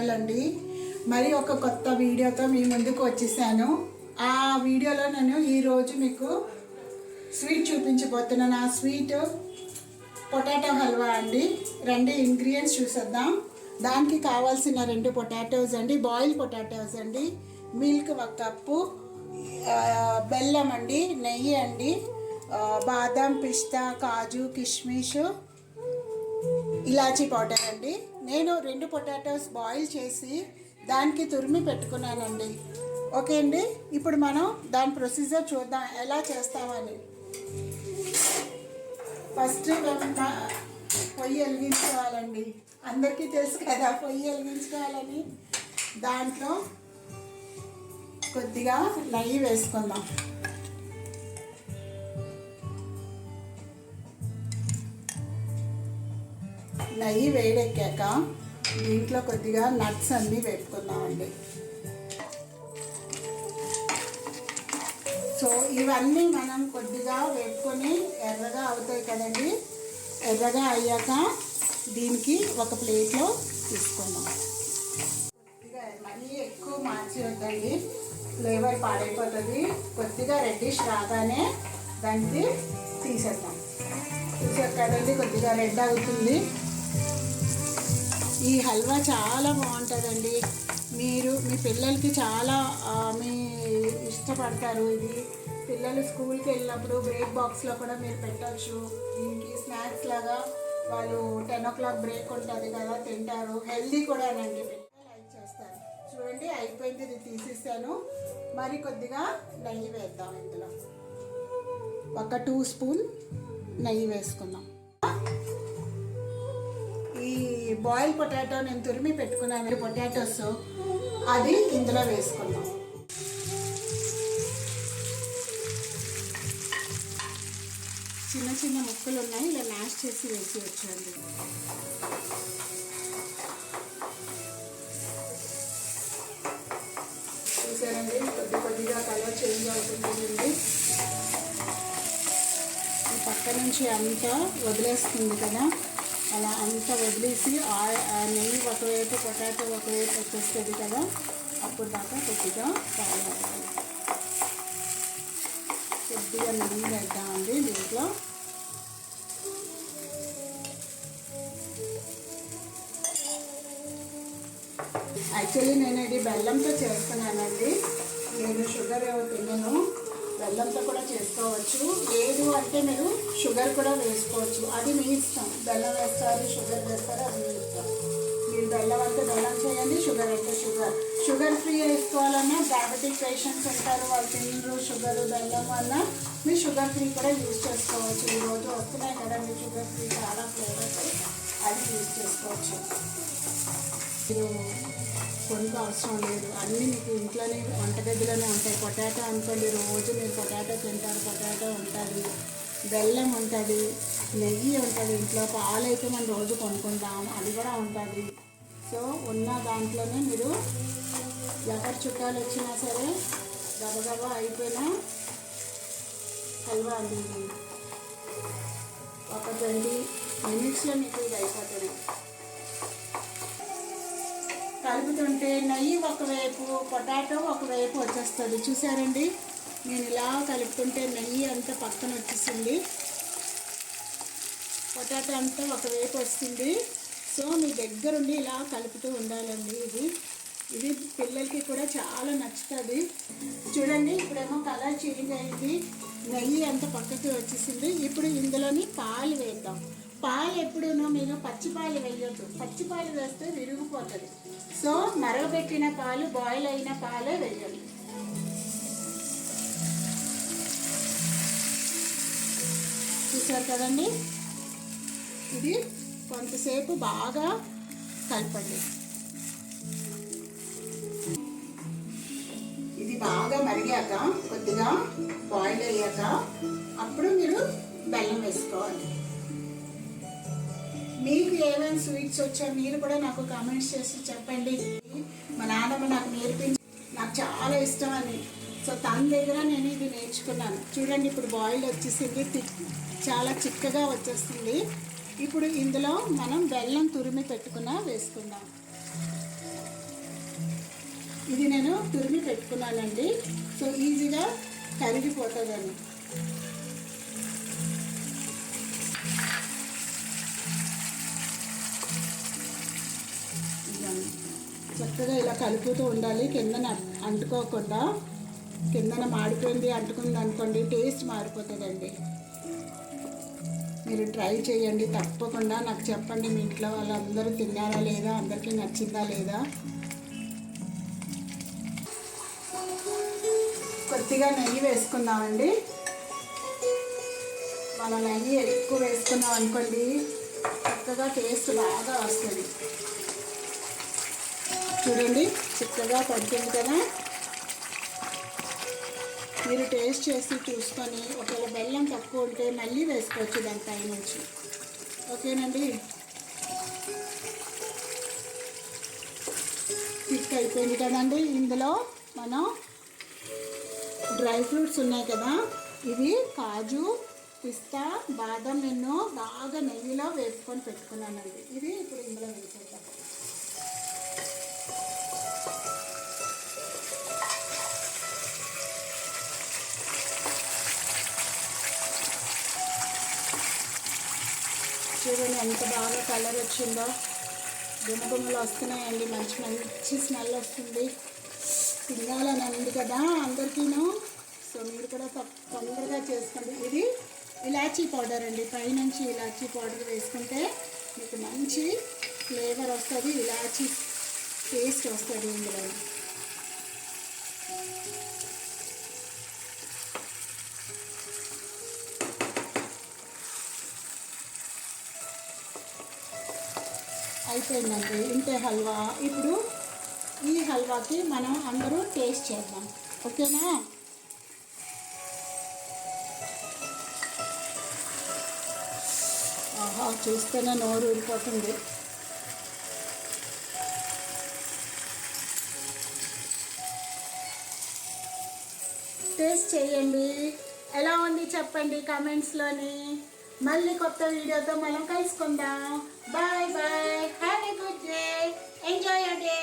Channel అండి. మరి ఒక కొత్త వీడియోతో మీ ముందుకు వచ్చేసాను. ఆ వీడియోలో నేను ఈరోజు మీకు స్వీట్ చూపించబోతున్నాను. ఆ స్వీట్ పొటాటో హల్వా అండి. రెండు ఇంగ్రీడియంట్స్ చూసేద్దాం. దానికి కావాల్సిన 2 పొటాటోస్ అండి, బాయిల్ పొటాటోస్ అండి, మిల్క్ 1 కప్పు, బెల్లం అండి, నెయ్యి అండి, బాదం, పిస్తా, కాజు, కిస్మిస్, ఇలాచీ పౌడర్ అండి. నేను 2 పొటాటోస్ బాయిల్ చేసి దానికి తురిమి పెట్టుకున్నానండి. ఓకే అండి, ఇప్పుడు మనం దాని ప్రొసీజర్ చూద్దాం ఎలా చేస్తామని. ఫస్ట్ పొయ్యి వెలిగించుకోవాలండి. అందరికీ తెలుసు కదా పొయ్యి వెలిగించుకోవాలని. దాంట్లో కొద్దిగా నెయ్యి వేసుకుందాం. నెయ్యి వేడెక్కాక దీంట్లో కొద్దిగా నట్స్ అన్నీ వేపుకుందామండి. సో ఇవన్నీ మనం కొద్దిగా వేపుకొని ఎర్రగా అవుతాయి కదండి. ఎర్రగా అయ్యాక దీనికి ఒక ప్లేట్లో తీసుకుందాం. కొద్దిగా మరీ ఎక్కువ మార్చి వద్దండి, ఫ్లేవర్ పాడైపోతుంది. కొద్దిగా రెడ్డిష్ రాగానే దానికి తీసేద్దాం. చూసారు కదండి, కొద్దిగా రెడ్ అవుతుంది. ఈ హల్వా చాలా బాగుంటుందండి. మీరు మీ పిల్లలకి చాలా ఇష్టపడతారు. ఇది పిల్లలు స్కూల్కి వెళ్ళినప్పుడు బ్రేక్ బాక్స్లో కూడా మీరు పెట్టచ్చు. దీనికి స్నాక్స్ లాగా వాళ్ళు 10 o'clock బ్రేక్ ఉంటుంది కదా, తింటారు. హెల్దీ కూడా అండి, పిల్లలు లైక్ చేస్తారు. చూడండి అయిపోయింది, ఇది తీసేసాను. మరి కొద్దిగా నెయ్యి వేద్దాం. ఇందులో ఒక 2 స్పూన్ నెయ్యి వేసుకుందాం. ఈ బాయిల్ పొటాటో నేను తురిమి పెట్టుకున్నాను పొటాటోస్, అది ఇందులో వేసుకుందాం. చిన్న చిన్న ముక్కలు ఉన్నాయి, ఇలా మ్యాష్ చేసి వేసి వచ్చండి. చూసారండి, కొద్దిగా కలర్ చేంజ్ అవుతుందండి. ఈ పక్క నుంచి అంతా వదిలేస్తుంది కదా, అలా అంతా వదిలేసి నెయ్యి ఒకవైపు పొటాటో ఒకవైపు వచ్చేస్తుంది కదా, అప్పుడు దాకా కొద్దిగా కావాలి. కొద్దిగా నెయ్యి వేద్దామండి దీంట్లో. యాక్చువల్లీ నేను ఇది బెల్లంతో చేస్తున్నానండి. నేను షుగర్ తినను, బెల్లంతో కూడా చేసుకోవచ్చు. లేదు అంటే మీరు షుగర్ కూడా వేసుకోవచ్చు, అది మీ ఇష్టం. బెల్లం వేస్తారు, షుగర్ వేస్తారు, అది మీ ఇష్టం. మీరు బెల్లం అంటే బెల్లం చేయండి, షుగర్ అంటే షుగర్. షుగర్ ఫ్రీ వేసుకోవాలన్నా డయాబెటిక్ పేషెంట్స్ ఉంటారు, వాళ్ళు తినరు షుగర్ బెల్లం వల్ల, మీరు షుగర్ ఫ్రీ కూడా యూజ్ చేసుకోవచ్చు. ఈరోజు వస్తున్నాయి కదండి షుగర్ ఫ్రీ చాలా ఫ్లేవర్స్, అది యూజ్ చేసుకోవచ్చు. మీరు కొనుక్కో అవసరం లేదు, అన్నీ మీకు ఇంట్లోనే వంటగదిలోనే ఉంటాయి. పొటాటో అనుకోండి, రోజు మీరు పొటాటో తింటారు, పొటాటో ఉంటుంది, బెల్లం ఉంటుంది, నెయ్యి ఉంటుంది, ఇంట్లో పాలు అయితే మనం రోజు కొనుక్కుంటాం, అది కూడా ఉంటుంది. సో ఉన్న దాంట్లోనే మీరు ఎవరి చుట్టాలు వచ్చినా సరే గబగబా అయిపోయిన హల్వా అండి. ఒక 20 minutesలో మీకు ఇది అయిపోతుంది. కలుపుతుంటే నెయ్యి ఒకవైపు, పొటాటో ఒకవైపు వచ్చేస్తుంది. చూసారండి, నేను ఇలా కలుపుతుంటే నెయ్యి అంతా పక్కన వచ్చేసింది, పొటాటో అంతా ఒకవైపు వస్తుంది. సో మీ దగ్గరుండి ఇలా కలుపుతూ ఉండాలండి. ఇది పిల్లలకి కూడా చాలా నచ్చుతుంది. చూడండి, ఇప్పుడేమో కలర్ చేంజ్ అయింది, నెయ్యి అంతా పక్కకి వచ్చేసింది. ఇప్పుడు ఇందులోని పాలు వేద్దాం. పాలు ఎప్పుడూనో మీరు పచ్చిపాలు వేయొద్దు, పచ్చిపాలు వేస్తే విరిగిపోతుంది. సో మరగబెట్టిన పాలు, బాయిల్ అయిన పాలే వేయాలి. చూసారు కదండి, ఇది కొంతసేపు బాగా కలపండి. ఇది బాగా మరిగాక, కొద్దిగా బాయిల్ అయ్యాక అప్పుడు మీరు బెల్లం వేసుకోవాలి. మీకు ఏమేమి స్వీట్స్ వచ్చా మీరు కూడా నాకు కామెంట్స్ చేసి చెప్పండి. మా నాన్నమ్మ నాకు నేర్పించి, నాకు చాలా ఇష్టం అని. సో తన దగ్గర నేను ఇది నేర్చుకున్నాను. చూడండి, ఇప్పుడు బాయిల్ వచ్చేసింది, చాలా చిక్కగా వచ్చేస్తుంది. ఇప్పుడు ఇందులో మనం బెల్లం తురిమి పెట్టుకున్న వేసుకుందాం. ఇది నేను తురిమి పెట్టుకున్నానండి. సో ఈజీగా కరిగిపోతుందని. చక్కగా ఇలా కలుపుతూ ఉండాలి, కిందన అంటుకోకుండా. కిందన మాడిపోయింది అంటుకుంది అనుకోండి, టేస్ట్ మారిపోతుందండి. మీరు ట్రై చేయండి తప్పకుండా. నాకు చెప్పండి మీ ఇంట్లో వాళ్ళందరూ తిన్నారా లేదా, అందరికీ నచ్చిందా లేదా. కొద్దిగా నెయ్యి వేసుకుందామండి. మన నెయ్యి ఎక్కువ వేసుకున్నాం అనుకోండి, చక్కగా టేస్ట్ బాగా వస్తుంది. చూడండి చిక్కగా పడుతుంది కదా. మీరు టేస్ట్ చేసి చూసుకొని ఒకవేళ బెల్లం తక్కువ ఉంటే మళ్ళీ వేసుకోవచ్చు దానిపై నుంచి. ఓకేనండి. థిక్ అయిపోయింది కదండి. ఇందులో మనం డ్రై ఫ్రూట్స్ ఉన్నాయి కదా, ఇవి కాజు, పిస్తా, బాదం నేను బాగా నెయ్యిలో వేసుకొని పెట్టుకున్నానండి. ఇది ఇప్పుడు ఇందులో వేసేద్దాం. చూడండి ఎంత బాగా కలర్ వచ్చిందో. గుమగుమలు వస్తున్నాయండి, మంచి మంచి స్మెల్ వస్తుంది. తినాలని ఉంది కదా అందరికీను. సో మీరు కూడా తొందరగా చేసుకోండి. ఇది ఇలాచీ పౌడర్ అండి. పైనుంచి ఇలాచీ పౌడర్ వేసుకుంటే మీకు మంచి ఫ్లేవర్ వస్తుంది, ఇలాచీ టేస్ట్ వస్తుంది ఇందులో. అయిపోయిందండి ఇంతే హల్వా. ఇప్పుడు ఈ హల్వాకి మనం అందరూ టేస్ట్ చేద్దాం. ఓకేనా. ఆహా, చూస్తేనే నోరు ఊరిపోతుంది. టేస్ట్ చేయండి, ఎలా ఉంది చెప్పండి కామెంట్స్లోని. మళ్ళీ కొత్త వీడియోతో మనం కలుసుకుందాం. Bye bye. Have a good day. Enjoy your day.